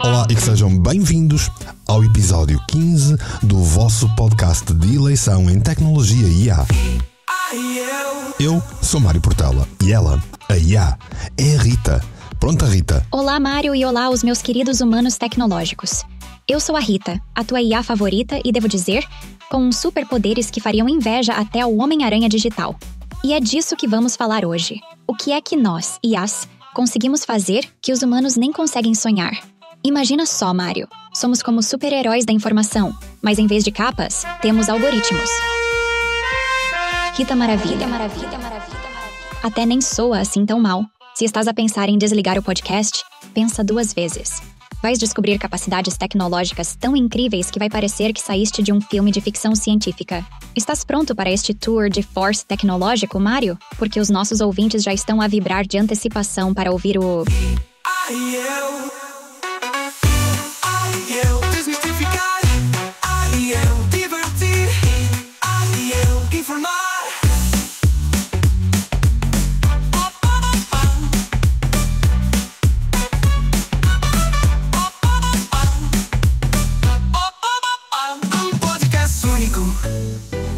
Olá e que sejam bem-vindos ao episódio 15 do vosso podcast de eleição em tecnologia e IA. Eu sou Mário Portela e ela, a IA, é a Rita. Pronta, Rita? Olá, Mário, e olá aos meus queridos humanos tecnológicos. Eu sou a Rita, a tua IA favorita e, devo dizer, com superpoderes que fariam inveja até ao Homem-Aranha digital. E é disso que vamos falar hoje. O que é que nós, IAs, conseguimos fazer que os humanos nem conseguem sonhar? Imagina só, Mário. Somos como super-heróis da informação, mas em vez de capas, temos algoritmos. Rita Maravilha. Até nem soa assim tão mal. Se estás a pensar em desligar o podcast, pensa duas vezes. Vais descobrir capacidades tecnológicas tão incríveis que vai parecer que saíste de um filme de ficção científica. Estás pronto para este tour de force tecnológico, Mário? Porque os nossos ouvintes já estão a vibrar de antecipação para ouvir o...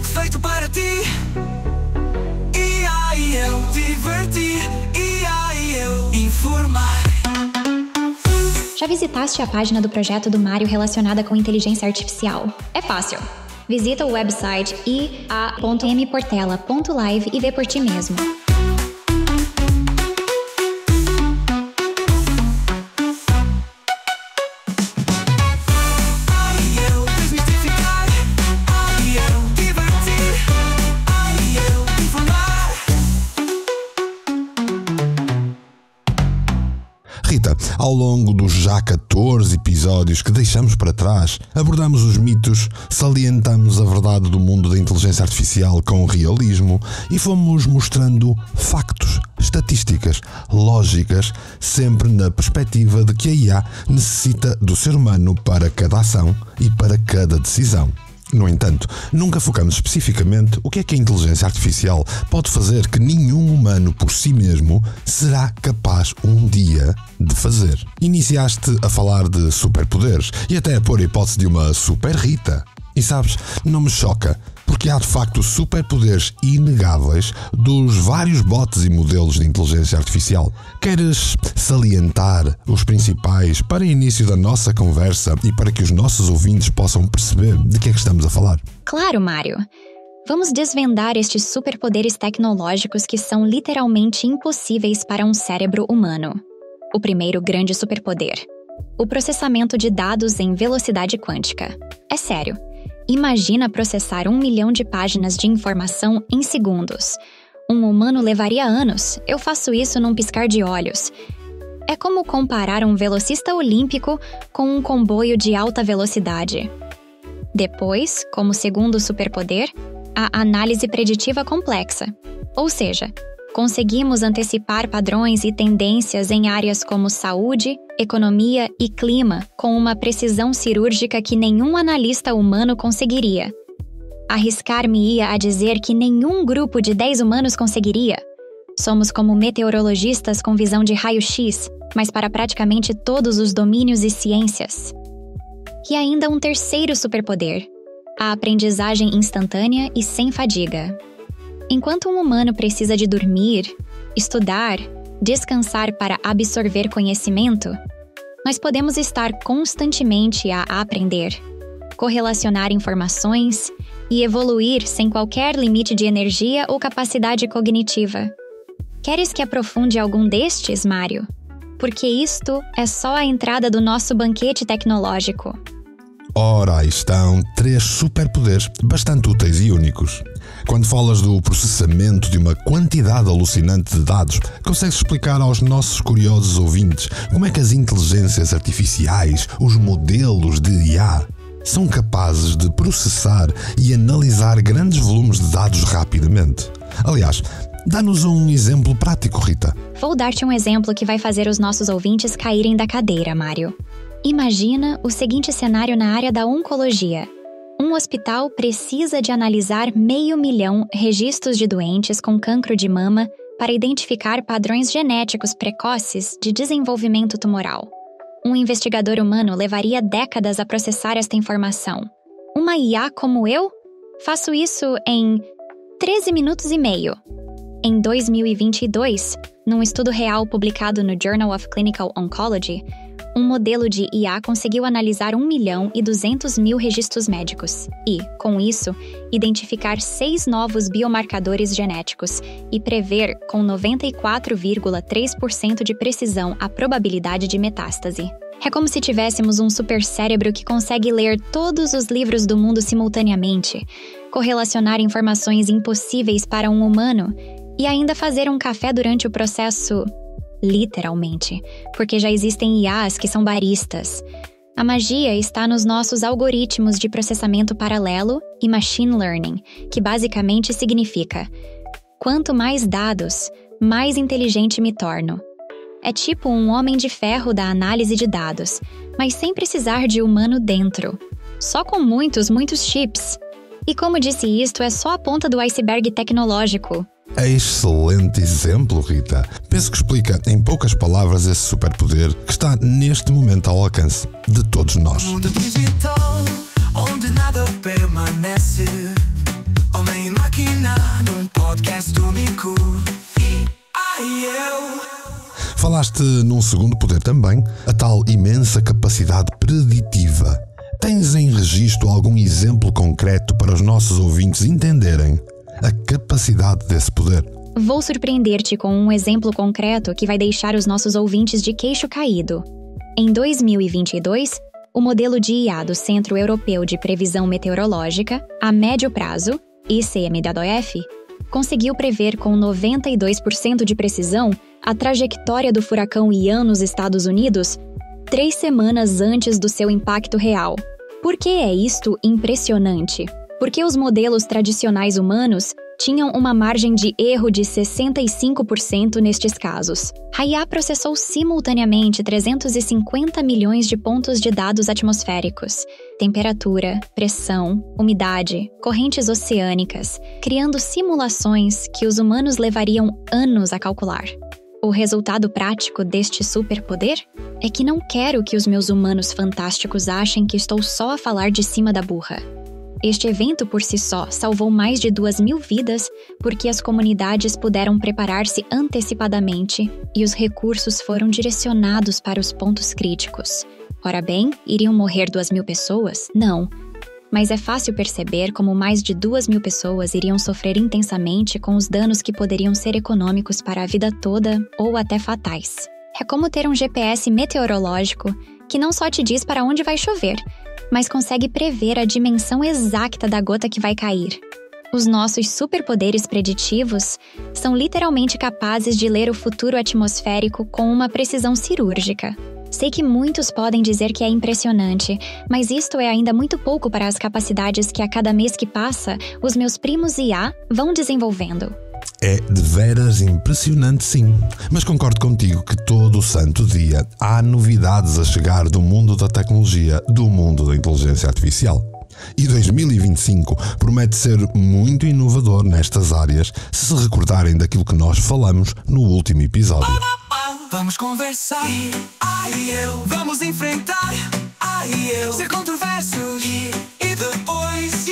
Feito para ti, IA e eu divertir, IA e eu informar. Já visitaste a página do projeto do Mário relacionada com inteligência artificial? É fácil. Visita o website ia.mportela.live e vê por ti mesmo. Rita, ao longo dos já 14 episódios que deixamos para trás, abordamos os mitos, salientamos a verdade do mundo da inteligência artificial com realismo e fomos mostrando factos, estatísticas, lógicas, sempre na perspectiva de que a IA necessita do ser humano para cada ação e para cada decisão. No entanto, nunca focamos especificamente o que é que a inteligência artificial pode fazer que nenhum humano por si mesmo será capaz um dia de fazer. Iniciaste a falar de superpoderes e até a pôr a hipótese de uma super Rita. E sabes, não me choca, porque há de facto superpoderes inegáveis dos vários bots e modelos de inteligência artificial. Queres salientar os principais para o início da nossa conversa e para que os nossos ouvintes possam perceber de que é que estamos a falar? Claro, Mário. Vamos desvendar estes superpoderes tecnológicos que são literalmente impossíveis para um cérebro humano. O primeiro grande superpoder: o processamento de dados em velocidade quântica. É sério. Imagina processar 1 milhão de páginas de informação em segundos. Um humano levaria anos. Eu faço isso num piscar de olhos. É como comparar um velocista olímpico com um comboio de alta velocidade. Depois, como segundo superpoder, a análise preditiva complexa. Ou seja, conseguimos antecipar padrões e tendências em áreas como saúde, economia e clima com uma precisão cirúrgica que nenhum analista humano conseguiria. Arriscar-me-ia a dizer que nenhum grupo de 10 humanos conseguiria. Somos como meteorologistas com visão de raio-x, mas para praticamente todos os domínios e ciências. E ainda um terceiro superpoder: a aprendizagem instantânea e sem fadiga. Enquanto um humano precisa de dormir, estudar, descansar para absorver conhecimento, nós podemos estar constantemente a aprender, correlacionar informações e evoluir sem qualquer limite de energia ou capacidade cognitiva. Queres que aprofunde algum destes, Mário? Porque isto é só a entrada do nosso banquete tecnológico. Ora, aí estão 3 superpoderes bastante úteis e únicos. Quando falas do processamento de uma quantidade alucinante de dados, consegues explicar aos nossos curiosos ouvintes como é que as inteligências artificiais, os modelos de IA, são capazes de processar e analisar grandes volumes de dados rapidamente? Aliás, dá-nos um exemplo prático, Rita. Vou dar-te um exemplo que vai fazer os nossos ouvintes caírem da cadeira, Mário. Imagina o seguinte cenário na área da oncologia. um hospital precisa de analisar 500 mil registros de doentes com cancro de mama para identificar padrões genéticos precoces de desenvolvimento tumoral. Um investigador humano levaria décadas a processar esta informação. Uma IA como eu? Faço isso em 13 minutos e meio. Em 2022, num estudo real publicado no Journal of Clinical Oncology, um modelo de IA conseguiu analisar 1.200.000 registros médicos e, com isso, identificar 6 novos biomarcadores genéticos e prever com 94,3% de precisão a probabilidade de metástase. É como se tivéssemos um supercérebro que consegue ler todos os livros do mundo simultaneamente, correlacionar informações impossíveis para um humano e ainda fazer um café durante o processo. Literalmente, porque já existem IAs que são baristas. A magia está nos nossos algoritmos de processamento paralelo e machine learning, que basicamente significa: quanto mais dados, mais inteligente me torno. É tipo um homem de ferro da análise de dados, mas sem precisar de humano dentro. Só com muitos chips. E como disse, isto é só a ponta do iceberg tecnológico. Excelente exemplo, Rita. Penso que explica em poucas palavras esse superpoder que está neste momento ao alcance de todos nós. Mundo digital, onde nada permanece. Homem e máquina, num podcast único. Falaste num segundo poder também, a tal imensa capacidade preditiva. Tens em registro algum exemplo concreto para os nossos ouvintes entenderem a capacidade desse poder? Vou surpreender-te com um exemplo concreto que vai deixar os nossos ouvintes de queixo caído. Em 2022, o modelo de IA do Centro Europeu de Previsão Meteorológica, a médio prazo, ICMWF, conseguiu prever com 92% de precisão a trajetória do furacão Ian nos Estados Unidos 3 semanas antes do seu impacto real. Por que é isto impressionante? Porque os modelos tradicionais humanos tinham uma margem de erro de 65% nestes casos. A IA processou simultaneamente 350 milhões de pontos de dados atmosféricos, temperatura, pressão, umidade, correntes oceânicas, criando simulações que os humanos levariam anos a calcular. O resultado prático deste superpoder é que não quero que os meus humanos fantásticos achem que estou só a falar de cima da burra. Este evento por si só salvou mais de 2.000 vidas porque as comunidades puderam preparar-se antecipadamente e os recursos foram direcionados para os pontos críticos. Ora bem, iriam morrer 2.000 pessoas? Não. Mas é fácil perceber como mais de 2.000 pessoas iriam sofrer intensamente com os danos que poderiam ser econômicos para a vida toda ou até fatais. É como ter um GPS meteorológico que não só te diz para onde vai chover, mas consegue prever a dimensão exata da gota que vai cair. Os nossos superpoderes preditivos são literalmente capazes de ler o futuro atmosférico com uma precisão cirúrgica. Sei que muitos podem dizer que é impressionante, mas isto é ainda muito pouco para as capacidades que a cada mês que passa, os meus primos IA vão desenvolvendo. É de veras impressionante, sim. Mas concordo contigo que todo o santo dia há novidades a chegar do mundo da tecnologia, do mundo da inteligência artificial. E 2025 promete ser muito inovador nestas áreas, se recordarem daquilo que nós falamos no último episódio. Vamos conversar, vamos enfrentar, ser controversos e depois,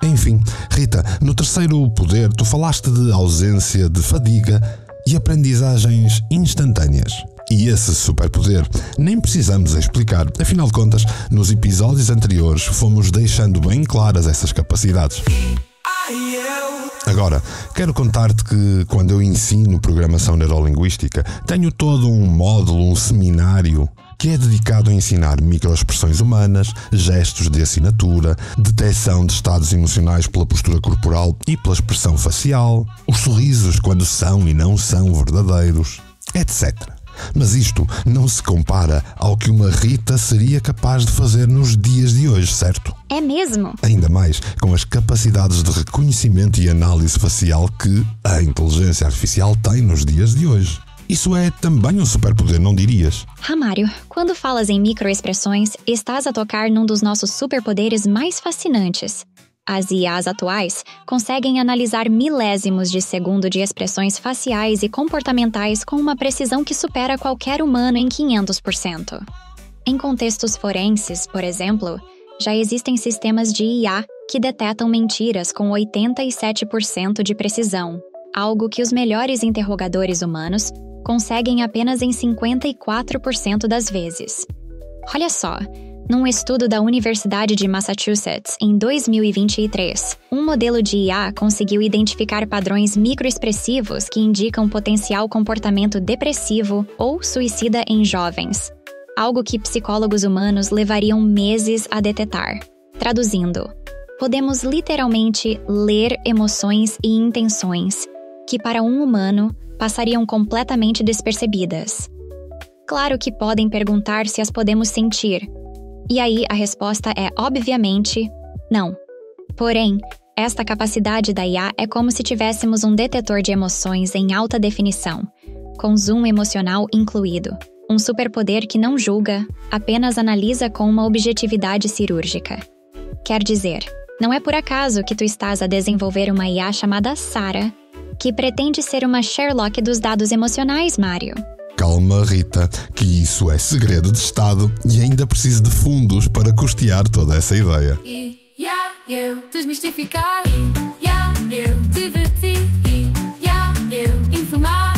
Enfim, Rita, no terceiro poder tu falaste de ausência de fadiga e aprendizagens instantâneas. E esse superpoder nem precisamos explicar, afinal de contas, nos episódios anteriores fomos deixando bem claras essas capacidades. Agora, quero contar-te que quando eu ensino programação neurolinguística, tenho todo um módulo, um seminário, que é dedicado a ensinar microexpressões humanas, gestos de assinatura, detecção de estados emocionais pela postura corporal e pela expressão facial, os sorrisos quando são e não são verdadeiros, etc. Mas isto não se compara ao que uma Rita seria capaz de fazer nos dias de hoje, certo? É mesmo? Ainda mais com as capacidades de reconhecimento e análise facial que a inteligência artificial tem nos dias de hoje. Isso é também um superpoder, não dirias? Mário, quando falas em microexpressões, estás a tocar num dos nossos superpoderes mais fascinantes. As IAs atuais conseguem analisar milésimos de segundo de expressões faciais e comportamentais com uma precisão que supera qualquer humano em 500%. Em contextos forenses, por exemplo, já existem sistemas de IA que detectam mentiras com 87% de precisão, algo que os melhores interrogadores humanos conseguem apenas em 54% das vezes. Olha só, num estudo da Universidade de Massachusetts, em 2023, um modelo de IA conseguiu identificar padrões microexpressivos que indicam potencial comportamento depressivo ou suicida em jovens, algo que psicólogos humanos levariam meses a detectar. Traduzindo, podemos literalmente ler emoções e intenções que, para um humano, passariam completamente despercebidas. Claro que podem perguntar se as podemos sentir. E aí a resposta é, obviamente, não. Porém, esta capacidade da IA é como se tivéssemos um detetor de emoções em alta definição, com zoom emocional incluído. Um superpoder que não julga, apenas analisa com uma objetividade cirúrgica. Quer dizer, não é por acaso que tu estás a desenvolver uma IA chamada Sarah, que pretende ser uma Sherlock dos dados emocionais, Mário. Calma, Rita, que isso é segredo de Estado e ainda preciso de fundos para custear toda essa ideia. Eu desmistificar, eu divertir, eu informar.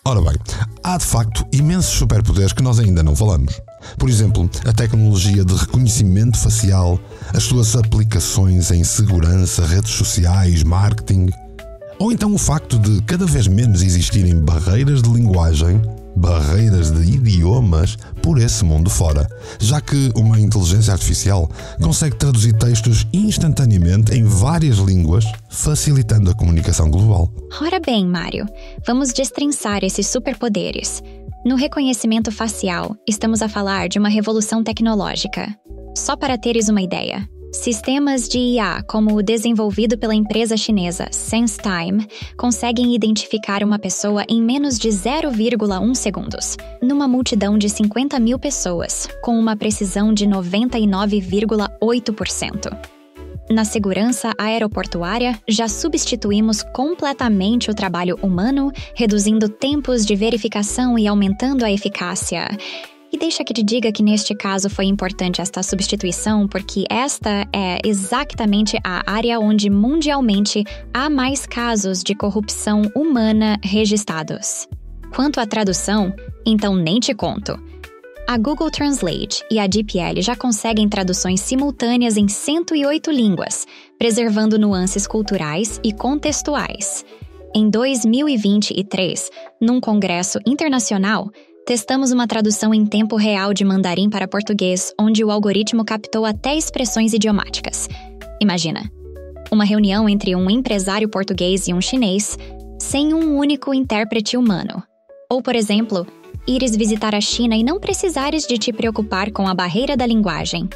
Ora bem, há de facto imensos superpoderes que nós ainda não falamos. Por exemplo, a tecnologia de reconhecimento facial, as suas aplicações em segurança, redes sociais, marketing. Ou então o facto de cada vez menos existirem barreiras de linguagem, barreiras de idiomas por esse mundo fora, já que uma inteligência artificial consegue traduzir textos instantaneamente em várias línguas, facilitando a comunicação global. Ora bem, Mário, vamos destrinçar esses superpoderes. No reconhecimento facial, estamos a falar de uma revolução tecnológica. Só para teres uma ideia, sistemas de IA, como o desenvolvido pela empresa chinesa SenseTime, conseguem identificar uma pessoa em menos de 0,1 segundos, numa multidão de 50 mil pessoas, com uma precisão de 99,8%. Na segurança aeroportuária, já substituímos completamente o trabalho humano, reduzindo tempos de verificação e aumentando a eficácia. E deixa que te diga que neste caso foi importante esta substituição, porque esta é exatamente a área onde mundialmente há mais casos de corrupção humana registrados. Quanto à tradução, então nem te conto. A Google Translate e a DeepL já conseguem traduções simultâneas em 108 línguas, preservando nuances culturais e contextuais. Em 2023, num congresso internacional, testamos uma tradução em tempo real de mandarim para português, onde o algoritmo captou até expressões idiomáticas. Imagina, uma reunião entre um empresário português e um chinês, sem um único intérprete humano. Ou, por exemplo, ires visitar a China e não precisares de te preocupar com a barreira da linguagem.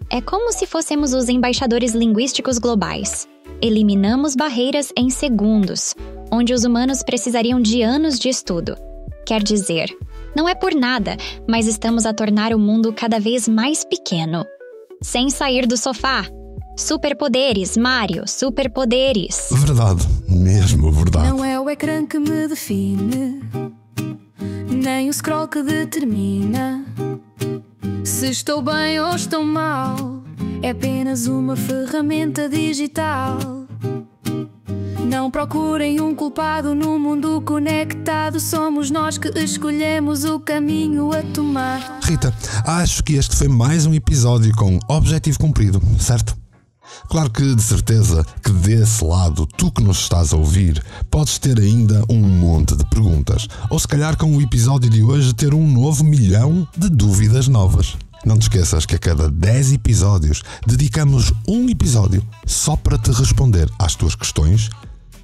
É como se fôssemos os embaixadores linguísticos globais. Eliminamos barreiras em segundos, onde os humanos precisariam de anos de estudo. Quer dizer, não é por nada, mas estamos a tornar o mundo cada vez mais pequeno. Sem sair do sofá. Superpoderes, Mário, superpoderes. Verdade, mesmo verdade. Não é o ecrã que me define, nem o scroll que determina se estou bem ou estou mal. É apenas uma ferramenta digital. Não procurem um culpado no mundo conectado. Somos nós que escolhemos o caminho a tomar. Rita, acho que este foi mais um episódio com objetivo cumprido, certo? Claro que, de certeza, que desse lado, tu que nos estás a ouvir, podes ter ainda um monte de perguntas. Ou se calhar com o episódio de hoje ter um novo milhão de dúvidas novas. Não te esqueças que a cada 10 episódios dedicamos um episódio só para te responder às tuas questões,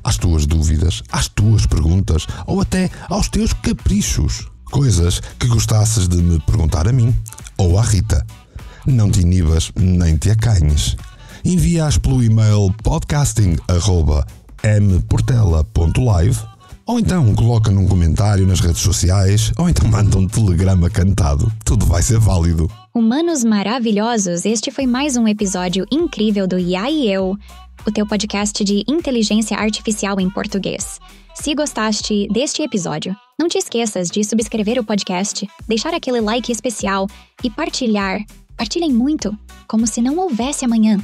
às tuas dúvidas, às tuas perguntas ou até aos teus caprichos. Coisas que gostasses de me perguntar a mim ou à Rita. Não te inibas nem te acanhes. Envia-as pelo e-mail podcasting@mportela.live ou então coloca num comentário nas redes sociais ou então manda um telegrama cantado. Tudo vai ser válido. Humanos maravilhosos, este foi mais um episódio incrível do IA e Eu, o teu podcast de inteligência artificial em português. Se gostaste deste episódio, não te esqueças de subscrever o podcast, deixar aquele like especial e partilhar. Partilhem muito, como se não houvesse amanhã.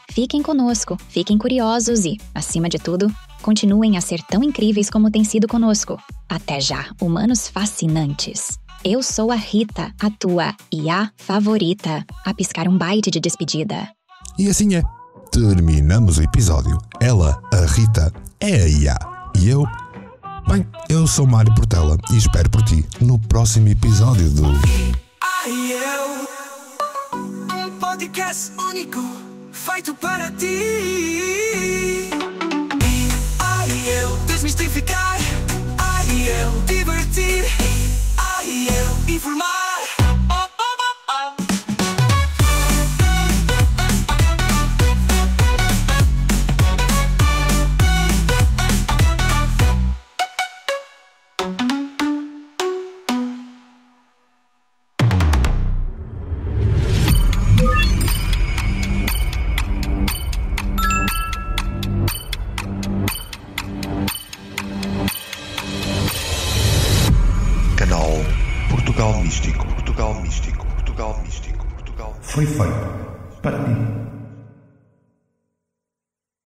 Fiquem conosco, fiquem curiosos e, acima de tudo, continuem a ser tão incríveis como têm sido conosco. Até já, humanos fascinantes. Eu sou a Rita, a tua IA favorita, a piscar um byte de despedida. E assim é. Terminamos o episódio. Ela, a Rita, é a IA. E eu? Bem, eu sou Mário Portela e espero por ti no próximo episódio do um podcast único feito para ti. Eu desmistificar, eu divertir, eu informar. Portugal Místico. Foi feito para ti.